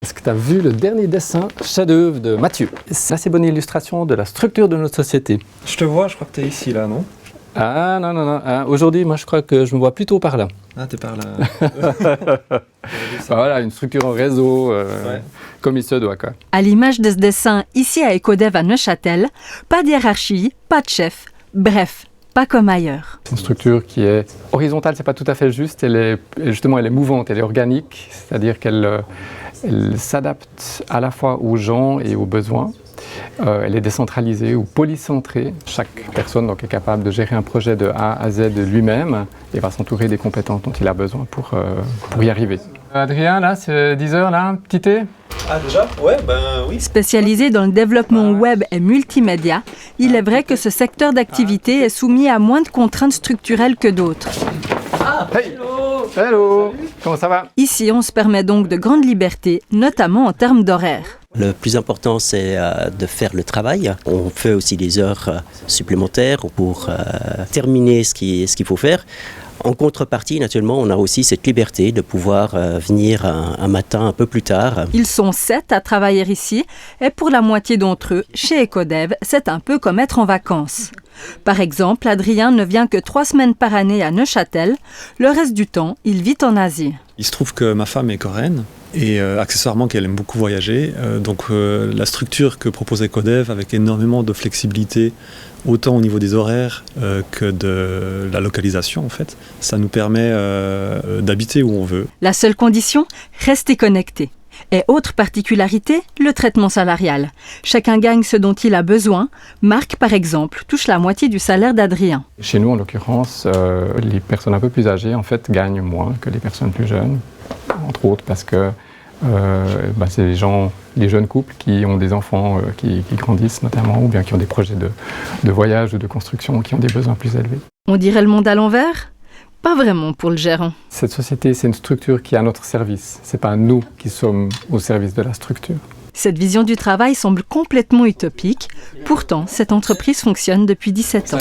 Est-ce que tu as vu le dernier dessin chef-d'œuvre de Mathieu? C'est une assez bonne illustration de la structure de notre société. Je te vois, je crois que tu es ici, là, non? Ah non, non, non. Ah, aujourd'hui, moi, je crois que je me vois plutôt par là. Ah, t'es par là. Voilà, une structure en réseau, comme il se doit, quoi. À l'image de ce dessin, ici à Ecodev à Neuchâtel, pas de hiérarchie, pas de chef, bref, pas comme ailleurs. C'est une structure qui est horizontale, c'est pas tout à fait juste, elle est mouvante, elle est organique, c'est-à-dire qu'elle s'adapte à la fois aux gens et aux besoins. Elle est décentralisée ou polycentrée. Chaque personne donc, est capable de gérer un projet de A à Z lui-même et va s'entourer des compétences dont il a besoin pour y arriver. Adrien, là, c'est 10 heures, là, petit thé? Ah, déjà? Ouais, ben oui. Spécialisé dans le développement web et multimédia, il est vrai que ce secteur d'activité est soumis à moins de contraintes structurelles que d'autres. Hey! Hello! Comment ça va? Ici, on se permet donc de grandes libertés, notamment en termes d'horaire. Le plus important, c'est de faire le travail. On fait aussi des heures supplémentaires pour terminer ce qu'il faut faire. En contrepartie, naturellement, on a aussi cette liberté de pouvoir venir un matin un peu plus tard. Ils sont 7 à travailler ici et pour la moitié d'entre eux, chez Ecodev, c'est un peu comme être en vacances. Par exemple, Adrien ne vient que 3 semaines par année à Neuchâtel. Le reste du temps, il vit en Asie. Il se trouve que ma femme est coréenne et accessoirement qu'elle aime beaucoup voyager. Donc la structure que propose Ecodev avec énormément de flexibilité, autant au niveau des horaires que de la localisation en fait, ça nous permet d'habiter où on veut. La seule condition, rester connecté. Et autre particularité, le traitement salarial. Chacun gagne ce dont il a besoin. Marc, par exemple, touche la moitié du salaire d'Adrien. Chez nous, en l'occurrence, les personnes un peu plus âgées, en fait, gagnent moins que les personnes plus jeunes, entre autres parce que c'est les jeunes couples qui ont des enfants qui grandissent notamment, ou bien qui ont des projets de voyage ou de construction, qui ont des besoins plus élevés. On dirait le monde à l'envers ? Pas vraiment pour le gérant. Cette société, c'est une structure qui est à notre service. Ce n'est pas nous qui sommes au service de la structure. Cette vision du travail semble complètement utopique. Pourtant, cette entreprise fonctionne depuis 17 ans.